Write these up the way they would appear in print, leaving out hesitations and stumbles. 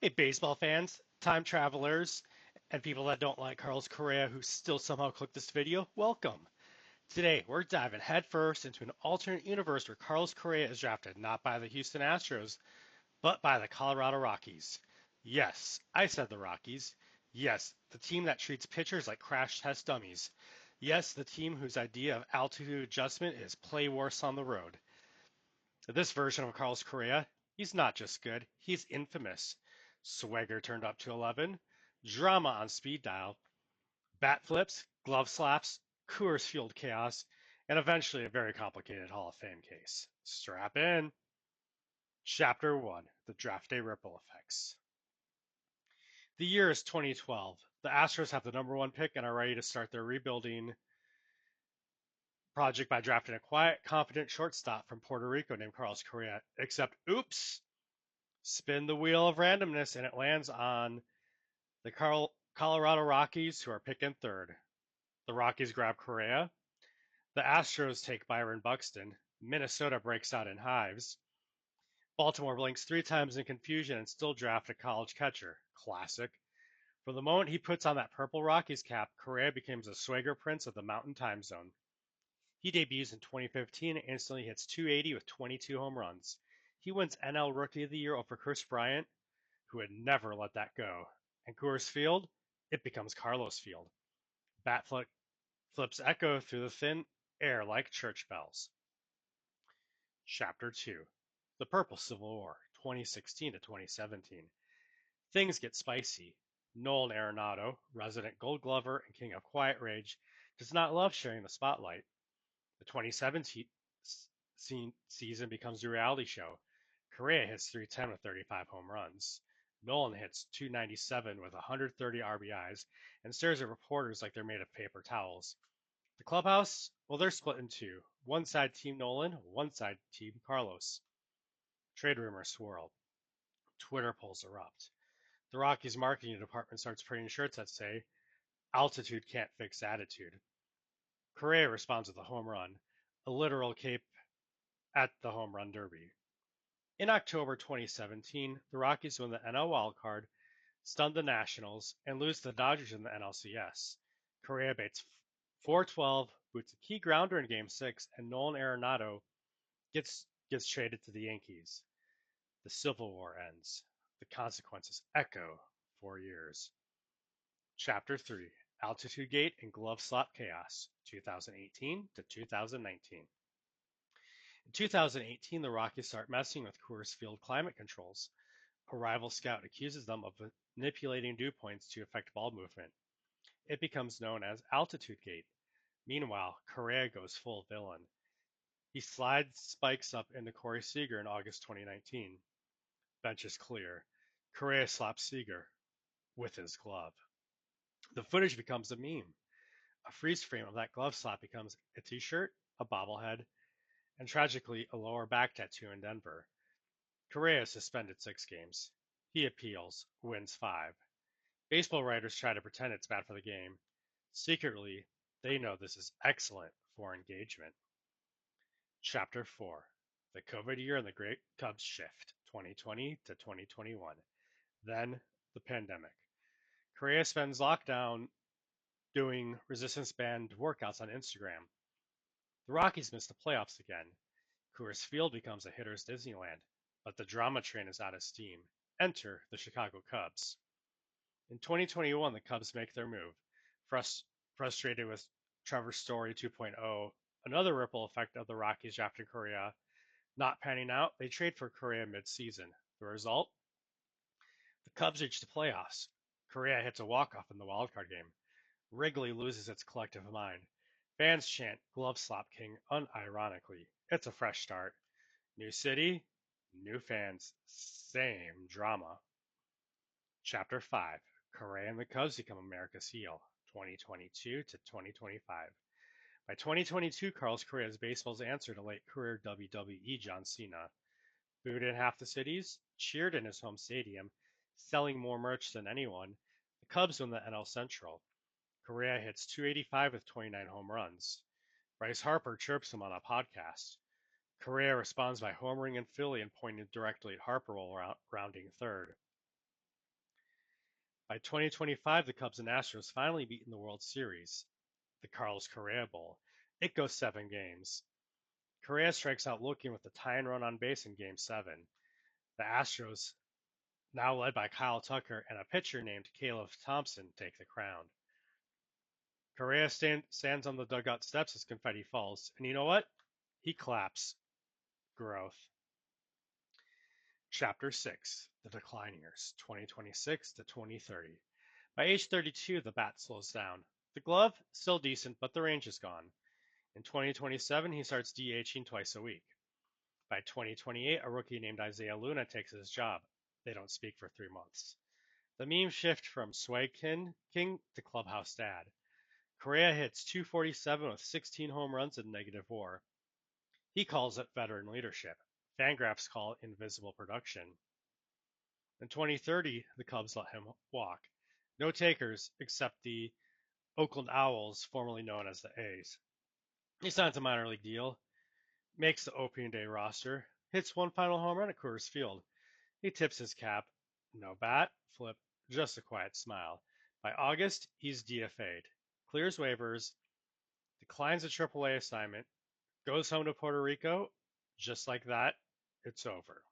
Hey, baseball fans, time travelers, and people that don't like Carlos Correa who still somehow clicked this video, welcome. Today, we're diving headfirst into an alternate universe where Carlos Correa is drafted not by the Houston Astros, but by the Colorado Rockies. Yes, I said the Rockies. Yes, the team that treats pitchers like crash test dummies. Yes, the team whose idea of altitude adjustment is play worse on the road. This version of Carlos Correa, he's not just good, he's infamous. Swagger turned up to 11, drama on speed dial, bat flips, glove slaps, Coors Field chaos, and eventually a very complicated Hall of Fame case. Strap in. Chapter 1: The Draft Day Ripple Effects. The year is 2012. The Astros have the number one pick and are ready to start their rebuilding project by drafting a quiet, confident shortstop from Puerto Rico named Carlos Correa. Except, oops, spin the wheel of randomness, and it lands on the Colorado Rockies, who are picking third. The Rockies grab Correa. The Astros take Byron Buxton. Minnesota breaks out in hives. Baltimore blinks three times in confusion and still draft a college catcher. Classic. From the moment he puts on that purple Rockies cap, Correa becomes a swagger prince of the Mountain Time Zone. He debuts in 2015 and instantly hits 280 with 22 home runs. He wins NL Rookie of the Year over Chris Bryant, who would never let that go. And Coors Field, it becomes Carlos Field. Bat flips echo through the thin air like church bells. Chapter 2: The Purple Civil War, 2016 to 2017. Things get spicy. Nolan Arenado, resident Gold Glover and king of quiet rage, does not love sharing the spotlight. The 2017 season becomes a reality show. Correa hits 310 with 35 home runs. Nolan hits 297 with 130 RBIs and stares at reporters like they're made of paper towels. The clubhouse, well, they're split in two. One side Team Nolan, one side Team Carlos. Trade rumors swirl. Twitter polls erupt. The Rockies marketing department starts printing shirts that say, "Altitude can't fix attitude." Correa responds with a home run, a literal cape at the Home Run Derby. In October 2017, the Rockies win the NL wildcard, stun the Nationals, and lose to the Dodgers in the NLCS. Correa baits 412, boots a key grounder in Game 6, and Nolan Arenado gets traded to the Yankees. The Civil War ends. The consequences echo for years. Chapter 3: Altitude Gate and Glove Slap Chaos, 2018 to 2019. In 2018, the Rockies start messing with Coors Field climate controls. A rival scout accuses them of manipulating dew points to affect ball movement. It becomes known as Altitude Gate. Meanwhile, Correa goes full villain. He slides spikes up into Corey Seager in August 2019. Bench is clear. Correa slaps Seager with his glove. The footage becomes a meme. A freeze frame of that glove slap becomes a t-shirt, a bobblehead, and tragically a lower back tattoo in Denver. Correa is suspended 6 games. He appeals, wins 5. Baseball writers try to pretend it's bad for the game. Secretly, they know this is excellent for engagement. Chapter 4: The COVID Year and the Great Cubs Shift, 2020 to 2021. Then, the pandemic. Correa spends lockdown doing resistance band workouts on Instagram. The Rockies miss the playoffs again. Coors Field becomes a hitter's Disneyland, but the drama train is out of steam. Enter the Chicago Cubs. In 2021, the Cubs make their move. Frustrated with Trevor Story 2.0, another ripple effect of the Rockies drafting Correa not panning out, they trade for Correa mid-season. The result? The Cubs reach the playoffs. Correa hits a walk-off in the wildcard game. Wrigley loses its collective mind. Fans chant Glove Slap King unironically. It's a fresh start. New city, new fans, same drama. Chapter 5: Correa and the Cubs become America's heel, 2022 to 2025. By 2022, Carlos Correa is baseball's answer to late career WWE John Cena. Booed in half the cities, cheered in his home stadium, selling more merch than anyone, the Cubs win the NL Central. Correa hits 285 with 29 home runs. Bryce Harper chirps him on a podcast. Correa responds by homering in Philly and pointing directly at Harper while rounding third. By 2025, the Cubs and Astros finally meet in the World Series, the Carlos Correa Bowl. It goes 7 games. Correa strikes out looking with a tying run on base in Game 7. The Astros, now led by Kyle Tucker and a pitcher named Caleb Thompson, take the crown. Correa stands on the dugout steps as confetti falls, and you know what? He claps. Growth. Chapter 6, The Decline Years, 2026 to 2030. By age 32, the bat slows down. The glove, still decent, but the range is gone. In 2027, he starts DHing twice a week. By 2028, a rookie named Isaiah Luna takes his job. They don't speak for 3 months. The memes shift from Swag King to Clubhouse Dad. Correa hits .247 with 16 home runs and negative WAR. He calls it veteran leadership. Fangraphs call it invisible production. In 2030, the Cubs let him walk. No takers except the Oakland Owls, formerly known as the A's. He signs a minor league deal, makes the opening day roster, hits one final home run at Coors Field. He tips his cap. No bat, flip, just a quiet smile. By August, he's DFA'd, clears waivers, declines a AAA assignment, goes home to Puerto Rico. Just like that, it's over.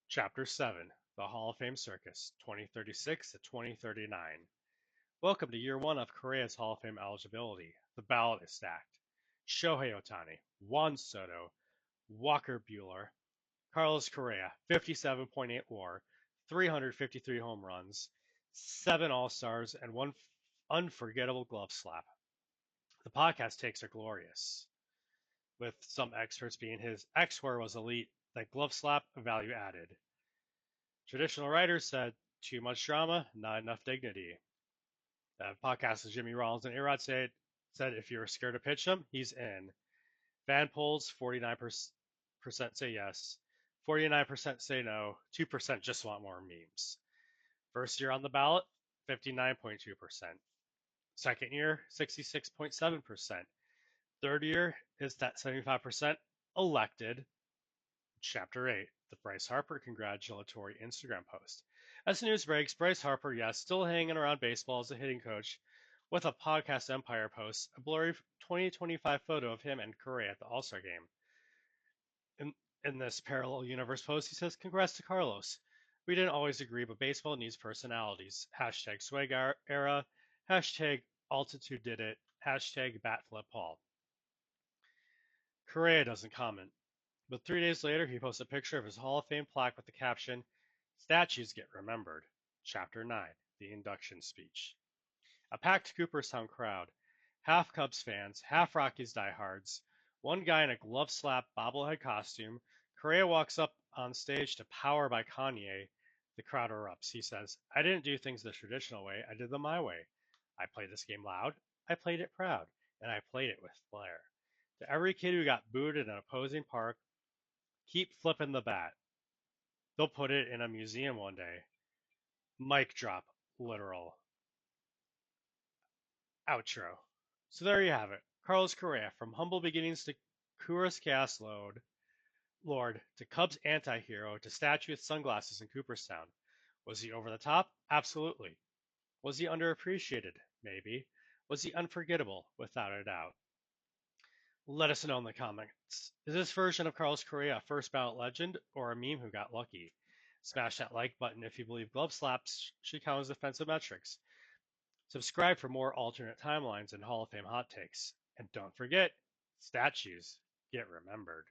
Chapter 7, The Hall of Fame Circus, 2036 to 2039. Welcome to year 1 of Correa's Hall of Fame eligibility. The ballot is stacked. Shohei Ohtani, Juan Soto, Walker Buehler, Carlos Correa, 57.8 WAR, 353 home runs, 7 All-Stars, and 1 unforgettable glove slap. The podcast takes are glorious, with some experts being his X-WAR was elite, that glove slap value added. Traditional writers said, too much drama, not enough dignity. The podcast of Jimmy Rollins and A-Rod said if you were scared to pitch him, he's in. Fan polls, 49% say yes, 49% say no, 2% just want more memes. First year on the ballot, 59.2%. Second year, 66.7%. Third year is that 75% elected. Chapter 8, the Bryce Harper congratulatory Instagram post. As the news breaks, Bryce Harper, yes, still hanging around baseball as a hitting coach, with a podcast empire post, a blurry 2025 photo of him and Correa at the All-Star game. In this parallel universe post, he says, congrats to Carlos. We didn't always agree, but baseball needs personalities. Hashtag swag era, hashtag altitude did it, hashtag bat flip Paul. Correa doesn't comment. But 3 days later, he posts a picture of his Hall of Fame plaque with the caption, Statues Get Remembered. Chapter 9, The Induction Speech. A packed Cooperstown crowd. Half Cubs fans, half Rockies diehards. One guy in a glove-slap bobblehead costume. Correa walks up on stage to Power by Kanye. The crowd erupts. He says, I didn't do things the traditional way. I did them my way. I played this game loud. I played it proud. And I played it with flair. To every kid who got booed in an opposing park, keep flipping the bat. They'll put it in a museum one day. Mic drop, literal. Outro. So there you have it. Carlos Correa, from humble beginnings to Coors Gas Lord to Cubs anti-hero to statue with sunglasses in Cooperstown. Was he over the top? Absolutely. Was he underappreciated? Maybe. Was he unforgettable? Without a doubt. Let us know in the comments. Is this version of Carlos Correa a first ballot legend or a meme who got lucky? Smash that like button if you believe glove slaps should count as defensive metrics. Subscribe for more alternate timelines and Hall of Fame hot takes. And don't forget, statues get remembered.